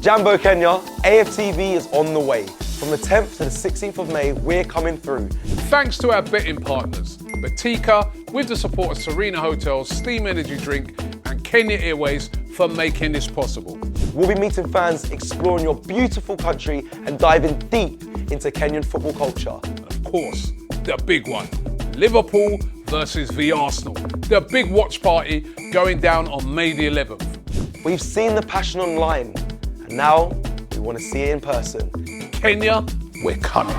Jambo Kenya, AFTV is on the way. From the 10th to the 16th of May, we're coming through. Thanks to our betting partners, Batika, with the support of Serena Hotels, Steam Energy Drink and Kenya Airways for making this possible. We'll be meeting fans, exploring your beautiful country and diving deep into Kenyan football culture. Of course, the big one, Liverpool versus the Arsenal. The big watch party going down on May the 11th. We've seen the passion online, and now we want to see it in person. Kenya, we're coming.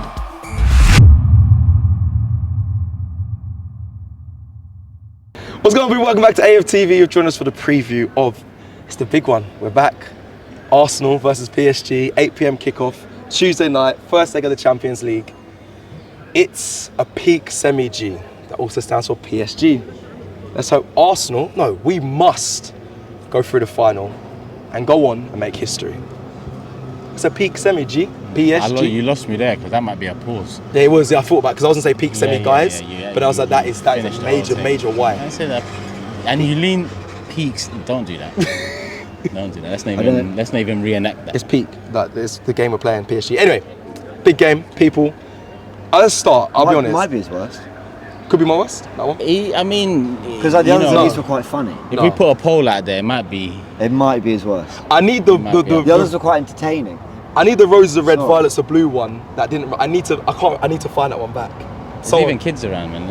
What's going on, everyone? Welcome back to AFTV. You've joined us for the preview of, it's the big one. We're back. Arsenal versus PSG, 8 p.m. kickoff, Tuesday night, first leg of the Champions League. It's a peak semi-G. That also stands for PSG. Let's hope we must go through the final and go on and make history. It's a peak semi-G, PSG. You lost me there because that might be a pause. Yeah, it was. Yeah, I thought about it because I was going to say peak semi, guys. But I was like, that is a major why. I say that. And you lean peaks. Don't do that. Don't do that. Let's not even reenact that. It's peak. It's the game we're playing, PSG. Anyway, big game, people. Let's start. I'll be honest. Might be his worst. Could be my worst. That one. I mean, because the others at least were quite funny. If we put a poll out there, it might be. It might be his worst. I need the others were quite entertaining. I need the roses of red, violets of blue one. That didn't. I need to find that one back. There's even kids around, man.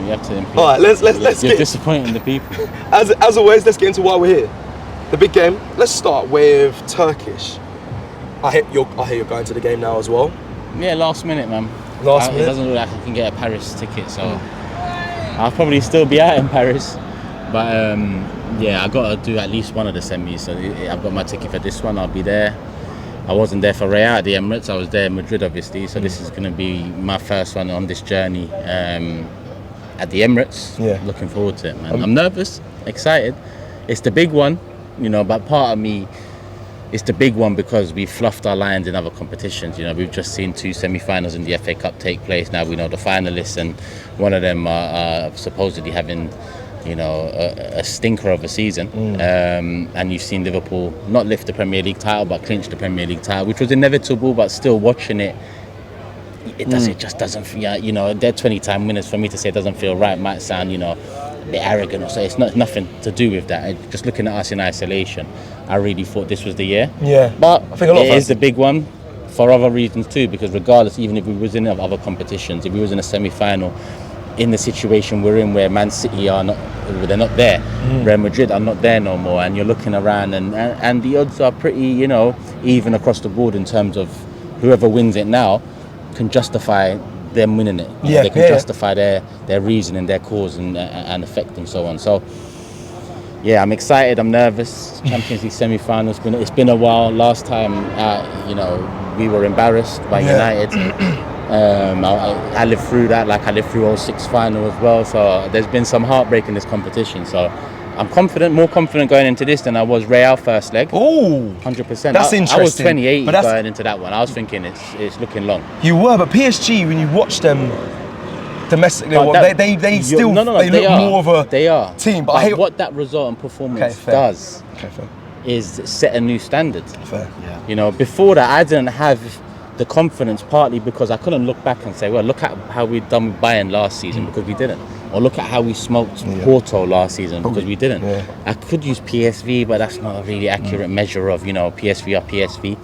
You have to. All right, let's You're disappointing the people. As always, let's get into why we're here. The big game. Let's start with Turkish. I hear you're going to the game now as well. Yeah, last minute, man. It doesn't look like I can get a Paris ticket, so I'll probably still be out in Paris. But I got to do at least one of the semis. So I've got my ticket for this one. I'll be there. I wasn't there for Real at the Emirates. I was there in Madrid, obviously. So this is going to be my first one on this journey at the Emirates. Yeah. Looking forward to it, man. I'm nervous, excited. It's the big one, but part of me, it's the big one because we fluffed our lines in other competitions. We've just seen 2 semi-finals in the FA Cup take place. Now we know the finalists, and one of them are supposedly having, a stinker of a season. And you've seen Liverpool not lift the Premier League title, but clinch the Premier League title, which was inevitable. But still, watching it, it just doesn't feel. They're 20-time winners. For me to say it doesn't feel right might sound, a bit arrogant or so. It's nothing to do with that. Just looking at us in isolation, I really thought this was the year. Yeah. But I think it is the big one for other reasons too, because regardless, even if we was in other competitions, if we was in a semi-final, in the situation we're in where Man City they're not there, Real Madrid are not there no more, and you're looking around and the odds are pretty, even across the board in terms of whoever wins it now can justify them winning it. They can justify their reason and their cause and effect and so on. So yeah, I'm excited, I'm nervous. Champions League semi-final, it's been a while. Last time we were embarrassed by United. I lived through that, like I lived through 06 final as well. So there's been some heartbreak in this competition. So I'm more confident going into this than I was Real first leg. Oh, 100%. That's interesting. I was 28 going into that one. I was thinking it's looking long. You were, but PSG, when you watch them domestically, they still look more of a team. But what that result and performance does is set a new standard. Fair. Yeah. Before that, I didn't have the confidence, partly because I couldn't look back and say, well, look at how we've done with Bayern last season, because we didn't. Or look at how we smoked Porto last season, because we didn't. Yeah. I could use PSV, but that's not a really accurate measure of, PSV or PSV.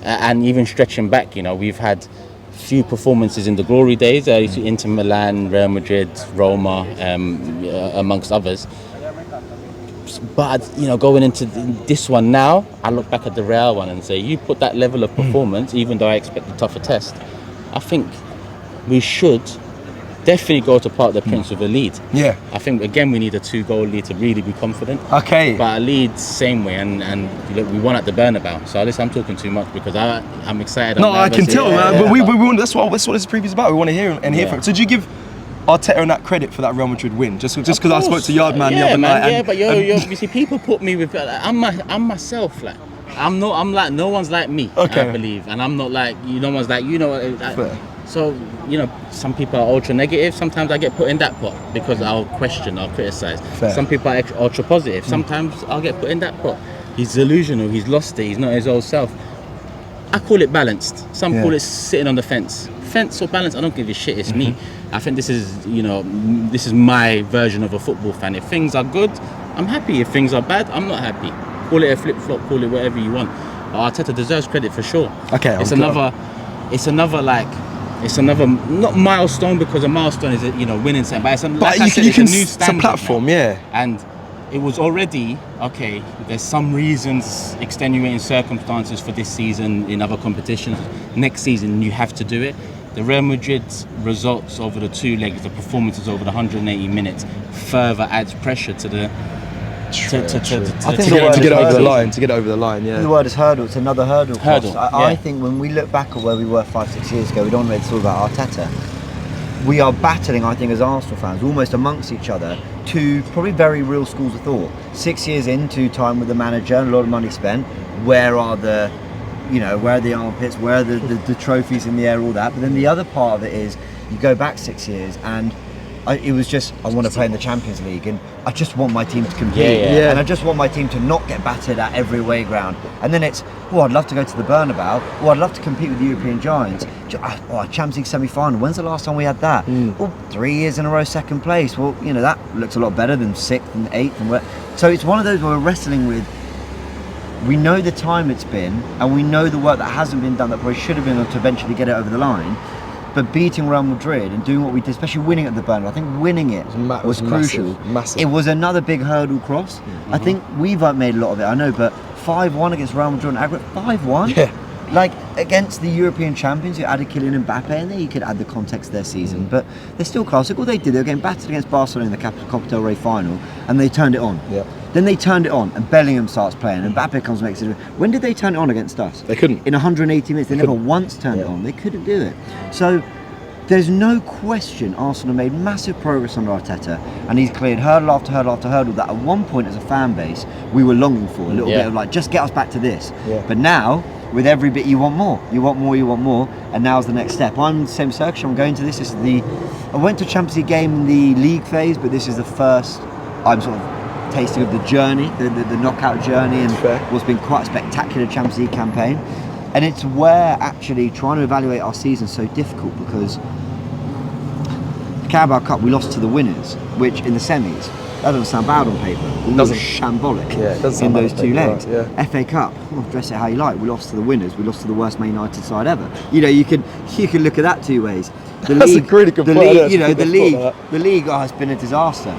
And even stretching back, we've had few performances in the glory days, Inter Milan, Real Madrid, Roma, amongst others. But going into this one now, I look back at the Real one and say, you put that level of performance, even though I expect a tougher test, I think we should definitely go to Parc des Princes with a lead. Yeah. I think again we need a 2-goal lead to really be confident. Okay. But a lead same way, and look, we won at the Bernabeu. So at least I'm talking too much because I'm excited. No, I can tell, man. But we want, that's what this preview is about. We want to hear hear from it. So did you give Arteta and that credit for that Real Madrid win? Just because I spoke to Yardman the other night. But you see, people put me with. I'm myself. Like I'm like no one's like me. Okay. I believe, and I'm not like no one's like So some people are ultra negative. Sometimes I get put in that pot because I'll question, I'll criticize. Fair. Some people are ultra positive. Sometimes I'll get put in that pot. He's delusional. He's lost it. He's not his old self. I call it balanced. Some call it sitting on the fence. Fence or balance, I don't give a shit. It's me. I think this is, this is my version of a football fan. If things are good, I'm happy. If things are bad, I'm not happy. Call it a flip-flop, call it whatever you want. But Arteta deserves credit for sure. Okay, it's another not milestone, because a milestone is winning something, but it's a new standard. It's a platform, And it was already okay. There's some reasons, extenuating circumstances for this season in other competitions. Next season, you have to do it. The Real Madrid's results over the 2 legs, the performances over the 180 minutes, further adds pressure to the. To get over the line. Yeah. The word is hurdle. It's another hurdle. I think when we look back at where we were 5-6 years ago, we don't want to talk about Arteta. We are battling, I think, as Arsenal fans, almost amongst each other, to probably very real schools of thought. 6 years into time with the manager, a lot of money spent. Where are the armpits? Where are the trophies in the air? All that. But then the other part of it is, you go back 6 years and it was just, I want to play in the Champions League, and I just want my team to compete, and I just want my team to not get battered at every away ground. And then it's, I'd love to go to the Bernabeu, I'd love to compete with the European giants. Champions League semi-final, when's the last time we had that? 3 years in a row, second place. That looks a lot better than 6th and 8th. So it's one of those where we're wrestling with, we know the time it's been, and we know the work that hasn't been done that probably should have been done to eventually get it over the line. But beating Real Madrid and doing what we did, especially winning at the Bernabeu, I think winning it was crucial. Massive. It was another big hurdle cross. I think we've made a lot of it, I know, but 5-1 against Real Madrid and aggregate, 5-1? Yeah. Like, against the European champions, you added Kylian Mbappe, and there you could add the context of their season. But they're still classic. All they did, they were getting battered against Barcelona in the Copa del Rey final, and they turned it on. Yep. Then they turned it on, and Bellingham starts playing, and Mbappe comes and makes it. When did they turn it on against us? They couldn't. In 180 minutes, they never once turned it on. They couldn't do it. So there's no question Arsenal made massive progress under Arteta, and he's cleared hurdle after hurdle after hurdle that at one point as a fan base we were longing for. A little bit of like, just get us back to this. Yeah. But now, with every bit, you want more. You want more, you want more, and now's the next step. I'm in the same circle. I'm going to this. I went to a Champions League game in the league phase, but this is the first I'm sort of tasting of the journey, the knockout journey, and what's been quite a spectacular Champions League campaign. And it's where actually trying to evaluate our season is so difficult, because the Carabao Cup we lost to the winners, which in the semis, that doesn't sound bad on paper. It was shambolic in those 2 legs. FA Cup, dress it how you like. We lost to the winners. We lost to the worst Man United side ever. You can look at that 2 ways. The That's league, a really good point. The league has been a disaster.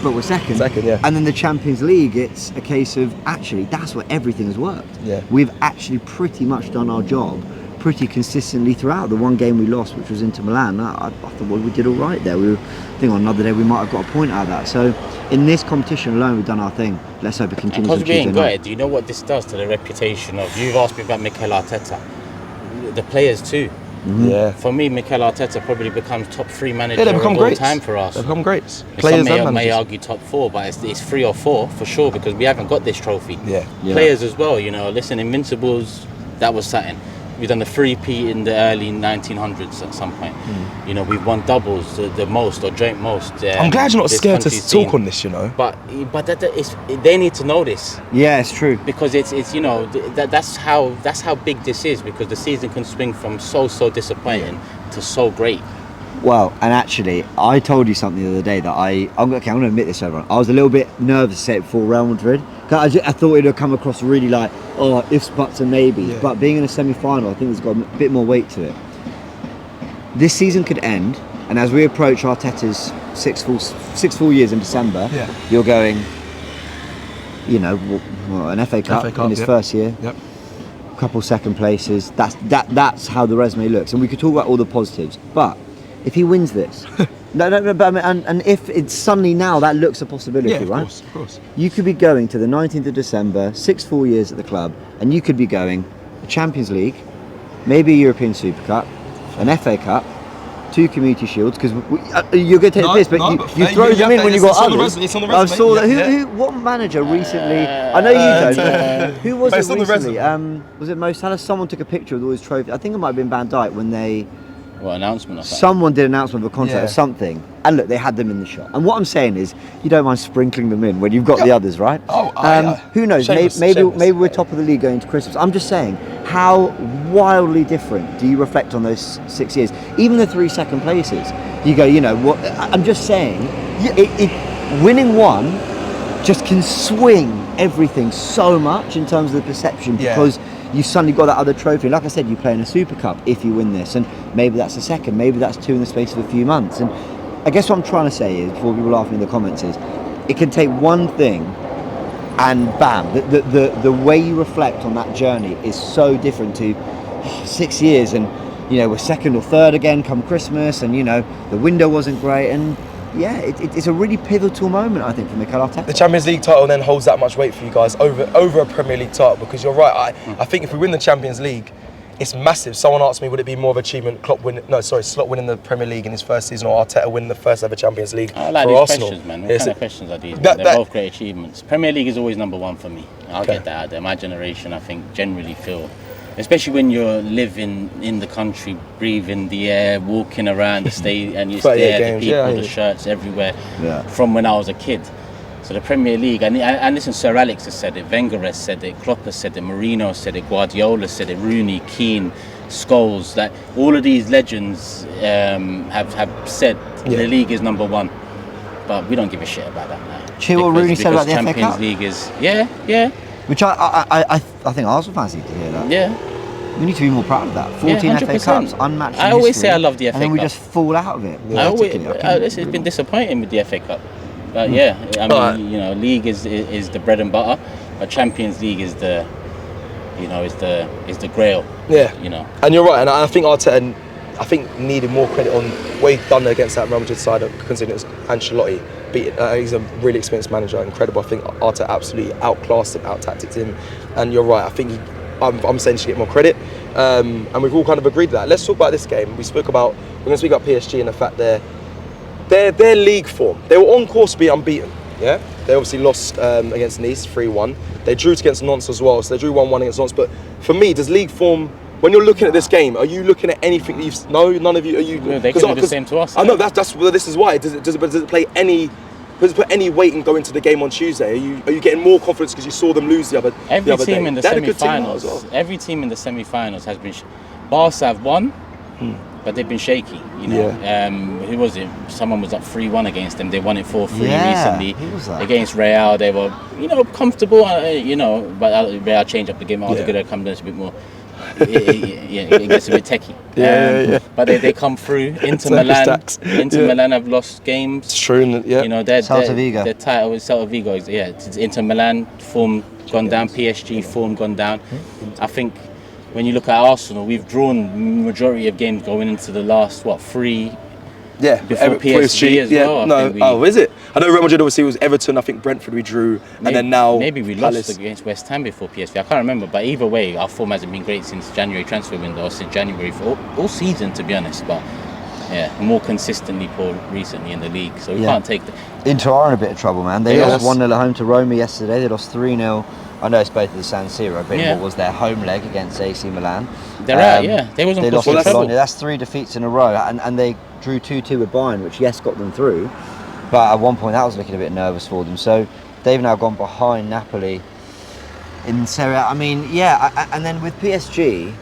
But we're second. And then the Champions League, it's a case of actually that's where everything has worked. Yeah. We've actually pretty much done our job pretty consistently throughout. The one game we lost, which was into Milan, I thought we did all right there. I think on another day we might have got a point out of that. So in this competition alone, we've done our thing. Let's hope it continues. Because being good, do you know what this does to the reputation of? You've asked me about Mikel Arteta, the players too. Yeah. For me, Mikel Arteta probably becomes top 3 manager of all time for us. They become greats. Players may argue top 4, but it's 3 or 4 for sure, because we haven't got this trophy. Players as well, listen, Invincibles, that was something. We've done the 3-peat in the early 1900s at some point. We've won doubles, the most or joint most. I'm glad you're not scared to talk on this, But they need to know this. Yeah, it's true. Because it's that's how big this is, because the season can swing from so disappointing to so great. Well, and actually, I told you something the other day that I'm going to admit this, everyone. I was a little bit nervous to say it before Real Madrid. I thought it would come across really like, ifs, buts and maybes. Yeah. But being in a semi-final, I think it's got a bit more weight to it. This season could end, and as we approach Arteta's six full years in December, you're going, an FA Cup in his first year. Yep. Couple second places. That's how the resume looks. And we could talk about all the positives, but if he wins this, but and if it's suddenly now that looks a possibility, right? Of course. You could be going to the 19th of December, 6 full years at the club, and you could be going a Champions League, maybe a European Super Cup, an FA Cup, 2 Community Shields, because you're going to take the piss, but you throw them in when you got others. It's on the resume. I saw that. What manager recently? I know you don't. Who was it recently? Was it Mo Salah? Someone took a picture of all his trophies. I think it might have been Van Dijk when they What announcement or something? Someone did an announcement of a contract or something, and look, they had them in the shot. And what I'm saying is, you don't mind sprinkling them in when you've got the others, right? Who knows? Maybe we're top of the league going into Christmas. I'm just saying, how wildly different do you reflect on those 6 years? Even the 3 second places, you go, you know what? I'm just saying, winning one just can swing everything so much in terms of the perception because you suddenly got that other trophy. Like I said, you play in a Super Cup if you win this, and maybe that's a second, maybe that's 2 in the space of a few months. And I guess what I'm trying to say is, before people laugh in the comments, is it can take one thing and bam, the way you reflect on that journey is so different to 6 years, and you know, we're second or third again come Christmas, and you know, the window wasn't great, and yeah, it's a really pivotal moment, I think, for Mikel Arteta. The Champions League title then holds that much weight for you guys over a Premier League title, because you're right. I think if we win the Champions League, it's massive. Someone asked me, would it be more of an achievement, Slot winning the Premier League in his first season, or Arteta winning the first ever Champions League I like for these Arsenal? questions, man. What kind of questions are these? They're both great achievements. Premier League is always number one for me. I'll get that out there. My generation, I think, generally feel, especially when you're living in the country, breathing the air, walking around the state, and you stare at the people, the shirts everywhere, from when I was a kid. So the Premier League, and listen, Sir Alex has said it, Wenger has said it, Klopp has said it, Mourinho said it, Guardiola said it, Rooney, Keane, Scholes, that all of these legends have said the league is number one. But we don't give a shit about that now. Cheer what Rooney said about the FA Cup? Champions League is, Which I think Arsenal fans need to hear that. Yeah. We need to be more proud of that. 14 FA Cups, unmatched in I always history, say I love the FA Cup. And then we just fall out of it. It's been disappointing with the FA Cup. But I mean, you know, league is the bread and butter, but Champions League is the, you know, is the grail. Yeah. You know. And you're right, and I think Arteta, needed more credit on what he'd done against that Real Madrid side, considering it's Ancelotti. He's a really experienced manager, incredible. I think Arteta absolutely outclassed him, out-tacticked him. And you're right, I think I'm saying he should get more credit. And we've all kind of agreed to that. Let's talk about this game. We're going to speak about PSG and the fact their league form. They were on course to be unbeaten. Yeah, they obviously lost against Nice 3-1. They drew against Nantes as well, so they drew 1-1 against Nantes. But for me, does league form? When you're looking at this game, are you looking at anything that you've? No, none of you. Are you? No, they can do the same to us. I know that's. Well, this is why. Does it play any? Does it put any weight in going to the game on Tuesday? Are you getting more confidence because you saw them lose the other day? Every team in the semi-finals. Every team in the semi-finals has been. Barca have won. But they've been shaky, you know. Who was it? Someone was up 3-1 against them. They won it 4-3 recently. Who was that? Against Real. They were, you know, comfortable, you know, but Real changed up the game. Altogether, come down a bit more. It gets a bit techie. But they come through. Inter Milan have lost games. It's true, You know, their title is Celta Vigo. It's Inter Milan form gone down. PSG form gone down. I think. When you look at Arsenal, we've drawn majority of games going into the last, 3? Before PSG as well. Is it? I know Real Madrid obviously was Everton, I think Brentford we drew, and then now maybe we lost against West Ham before PSG. I can't remember, but either way, our form hasn't been great since January transfer window, or since January for all season, to be honest. But more consistently poor recently in the league, so we can't take the. Inter are in a bit of trouble, man. They lost 1-0 at home to Roma yesterday. They lost 3-0. I know it's both at the San Siro, but what was their home leg against AC Milan? They're out, They lost to Bologna. That's 3 defeats in a row, and they drew 2-2 with Bayern, which got them through. But at one point, that was looking a bit nervous for them. So they've now gone behind Napoli in Serie A. I mean, and then with PSG,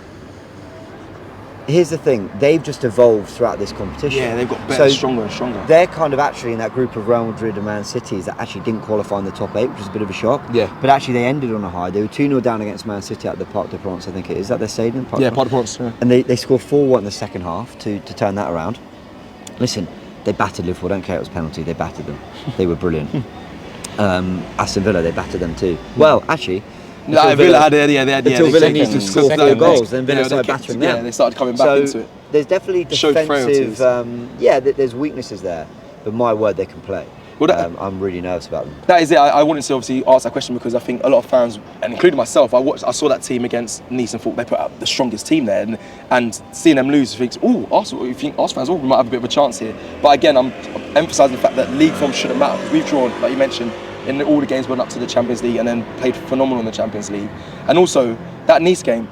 here's the thing, they've just evolved throughout this competition. Yeah, they've got better, stronger and stronger. They're kind of actually in that group of Real Madrid and Man Cities that actually didn't qualify in the top 8, which was a bit of a shock. Yeah. But actually they ended on a high. They were 2-0 down against Man City at the Parc des Princes, I think it is. Is that their stadium? Parc des Princes, yeah. And they scored 4-1 in the second half to turn that around. Listen, they battered Liverpool. I don't care if it was a penalty. They battered them. They were brilliant. Aston Villa, they battered them too. Well, actually... Villa had until Villa needs to score 4 goals, then Villa started battering them. Yeah, they started coming back into it. There's definitely defensive, there's weaknesses there, but my word, they can play. Well, I'm really nervous about them. That is it. I wanted to obviously ask that question because I think a lot of fans, and including myself, I saw that team against Nice and thought they put out the strongest team there, and seeing them lose, you think, Arsenal. You think Arsenal fans, we might have a bit of a chance here. But again, I'm emphasising the fact that league form shouldn't matter. We've drawn, like you mentioned, in all the games went up to the Champions League and then played phenomenal in the Champions League. And also, that Nice game,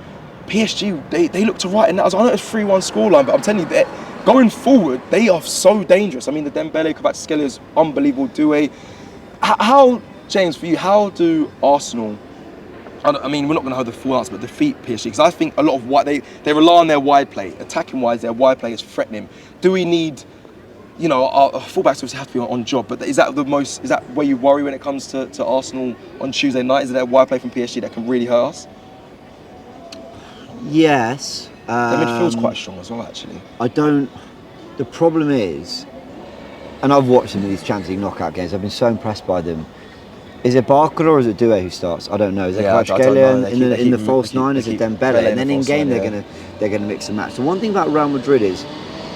PSG, they look to right in that. I know it's 3-1 scoreline, but I'm telling you that going forward, they are so dangerous. I mean, the Dembele, Kvaratskhelia is unbelievable. Doué. How, James, for you, how do Arsenal, I mean, we're not going to hold the full answer, but defeat PSG? Because I think a lot of they rely on their wide play. Attacking-wise, their wide play is threatening. Do we need, you know, our fullbacks obviously have to be on job, but is that where you worry when it comes to Arsenal on Tuesday night? Is it their wide play from PSG that can really hurt us? Yes. Their midfield's quite strong as well, actually. The problem is, and I've watched them in these Champions League knockout games, I've been so impressed by them. Is it Barcola or is it Doué who starts? I don't know. Is it Kvaratskhelia in the false nine? Is it Dembele? And then in game they're gonna mix and match. The one thing about Real Madrid is,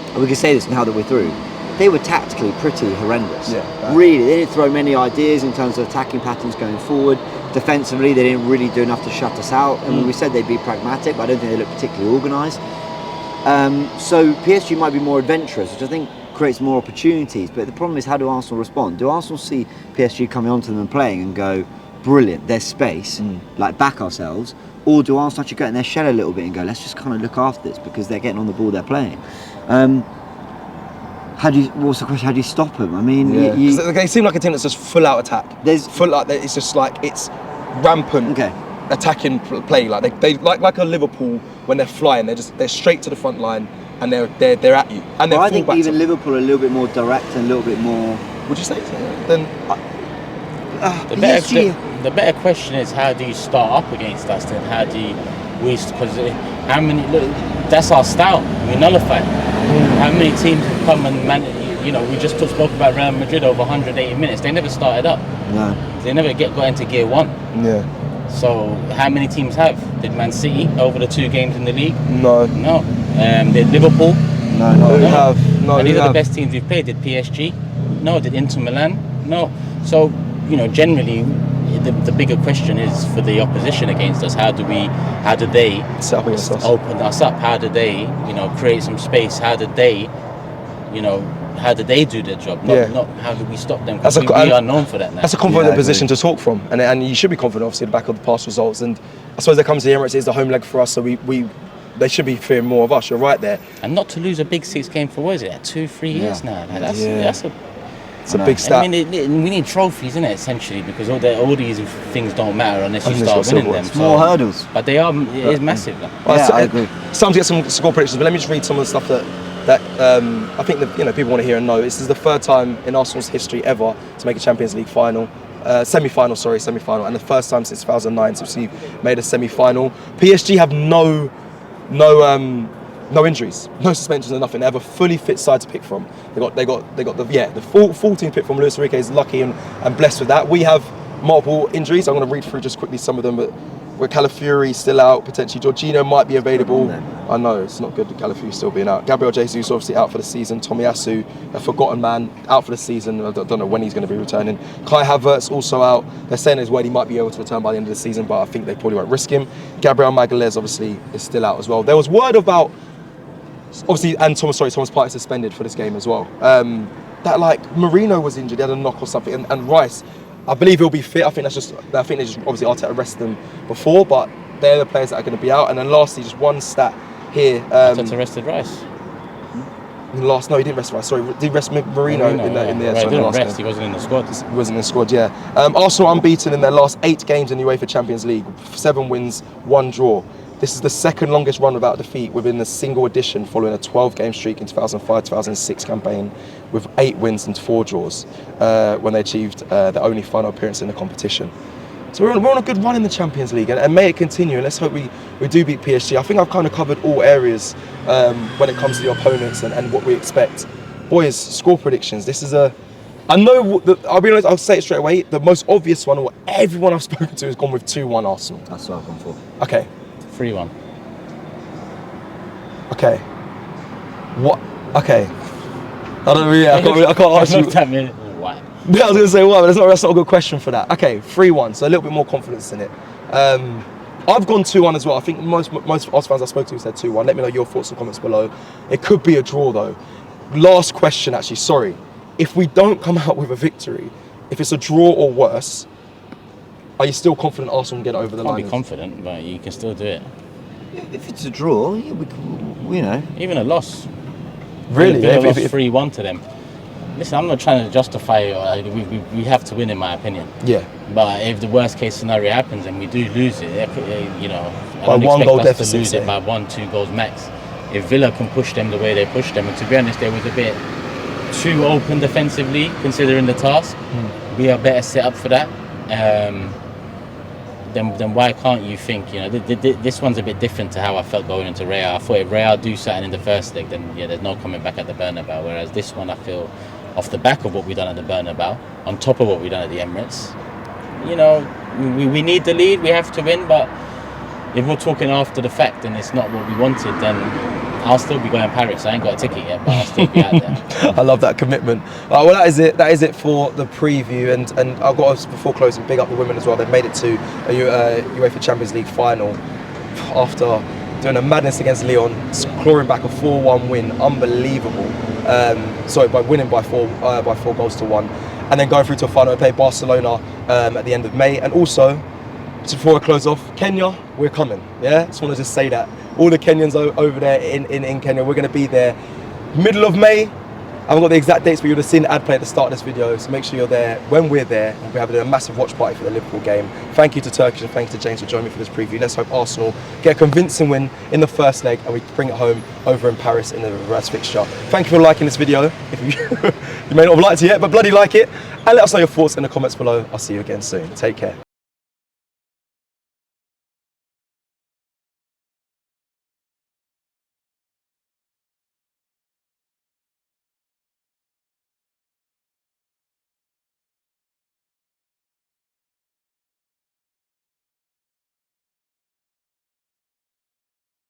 and we can say this now that we're through, they were tactically pretty horrendous. Really, they didn't throw many ideas in terms of attacking patterns going forward. Defensively, they didn't really do enough to shut us out. I mean, we said they'd be pragmatic, but I don't think they look particularly organised. So PSG might be more adventurous, which I think creates more opportunities. But the problem is, how do Arsenal respond? Do Arsenal see PSG coming onto them and playing and go, brilliant, there's space, like back ourselves? Or do Arsenal actually get in their shell a little bit and go, let's just kind of look after this because they're getting on the ball, they're playing? What's the question? How do you stop them? I mean, they seem like a team that's just full out attack. It's just like it's rampant attacking play. Like they like a Liverpool when they're flying. They're straight to the front line and they're at you. And I think even Liverpool are a little bit more direct and a little bit more. Would you say so? Then the better question is, how do you start up against us? Then how do because how many? Look, that's our style. We nullify. How many teams have come and you know, we just spoke about Real Madrid over 180 minutes. They never started up. No. They never got into gear one. Yeah. So how many teams have? Did Man City over the 2 games in the league? No. No. Did Liverpool? No. And these are the best teams we've played. Did PSG? No. Did Inter Milan? No. So, you know, generally, the bigger question is for the opposition against us. How do they open us up? How do they, you know, create some space? How do they do their job? Not how do we stop them? Because we are known for that now. That's a confident position to talk from, and you should be confident, obviously, at the back of the past results. And I suppose they come to the Emirates, it's the home leg for us, so they should be fearing more of us. You're right there. And not to lose a big 6 game for, what is it, 2-3 years now? Like it's a big stat. I mean, we need trophies, isn't it, essentially, because all these things don't matter unless you start winning them. More hurdles. But it is massive. I agree. It's time to get some score predictions, but let me just read some of the stuff that I think that, you know, people want to hear and know. This is the 3rd time in Arsenal's history ever to make a Champions League semi-final, and the first time since 2009 since we made a semi-final. PSG have no injuries, no suspensions, or nothing. They have a fully fit side to pick from. They got the full team pick from. Luis Enrique is lucky and blessed with that. We have multiple injuries. I'm going to read through just quickly some of them, but with Calafiori still out, potentially Jorginho might be available. I know it's not good with Calafiori still being out. Gabriel Jesus obviously out for the season. Tomiyasu, a forgotten man, out for the season. I don't know when he's going to be returning. Kai Havertz also out. They're saying his word he might be able to return by the end of the season, but I think they probably won't risk him. Gabriel Magalhaes obviously is still out as well. There was word about, obviously, and Thomas Partey suspended for this game as well. That like Marino was injured, he had a knock or something, and Rice, I believe he'll be fit. I think they just obviously Arteta arrested them before, but they're the players that are going to be out. And then lastly, just one stat here. Arteta arrested Rice. No, he didn't rest Rice. Sorry, did he rest Marino in the last game? He wasn't in the squad. He wasn't in the squad, yeah. Arsenal unbeaten in their last 8 games in the UEFA Champions League. 7 wins, 1 draw. This is the 2nd longest run without defeat within a single edition, following a 12-game streak in 2005-2006 campaign with 8 wins and 4 draws when they achieved their only final appearance in the competition. So we're on a good run in the Champions League, and may it continue, and let's hope we do beat PSG. I think I've kind of covered all areas when it comes to the opponents and what we expect. Boys, score predictions. This is I know, I'll be honest, I'll say it straight away, the most obvious one, or everyone I've spoken to has gone with 2-1 Arsenal. That's what I've gone for. Okay. 3-1. Okay. What? Okay. I don't really. I can't ask you. Why? Yeah, I was gonna say why, but that's not a good question for that. Okay, 3-1. So a little bit more confidence in it. I've gone 2-1 as well. I think most Arsenal fans I spoke to said 2-1. Let me know your thoughts and comments below. It could be a draw though. Last question, actually. Sorry. If we don't come out with a victory, if it's a draw or worse, are you still confident Arsenal can get over the line? Can't be confident, but you can still do it. If it's a draw, yeah, you know. Even a loss. Really? Villa lost 3-1 to them. Listen, I'm not trying to justify it. We have to win, in my opinion. Yeah. But if the worst case scenario happens and we do lose it, you know, I By don't one expect goal us deficit, to lose say. it by 1-2 goals max. If Villa can push them the way they pushed them, and to be honest, they was a bit too open defensively considering the task. We are better set up for that. Then why can't you think, you know, this one's a bit different to how I felt going into Real. I thought if Real do something in the first leg, then yeah, there's no coming back at the Bernabeu. Whereas this one, I feel, off the back of what we've done at the Bernabeu, on top of what we've done at the Emirates, you know, we need the lead, we have to win, but if we're talking after the fact and it's not what we wanted, then I'll still be going Paris. I ain't got a ticket yet, but I'll still be out there. I love that commitment. Well, that is it. That is it for the preview. And I've got to, before closing, big up the women as well. They've made it to a UEFA Champions League final after doing a madness against Lyon, clawing back a 4-1 win. Unbelievable. By winning by 4 goals to 1, and then going through to a final. We play Barcelona at the end of May, and also, just before I close off, Kenya, we're coming. Yeah, just want to just say that all the Kenyans over there in Kenya, we're going to be there middle of May. I haven't got the exact dates, but you would have seen the ad play at the start of this video, so make sure you're there when we're there. We'll be having a massive watch party for the Liverpool game. Thank you to Turkish and thank you to James for joining me for this preview. Let's hope Arsenal get a convincing win in the first leg and we bring it home over in Paris in the reverse fixture. Thank you for liking this video. If you may not have liked it yet, but bloody like it. And let us know your thoughts in the comments below. I'll see you again soon. Take care.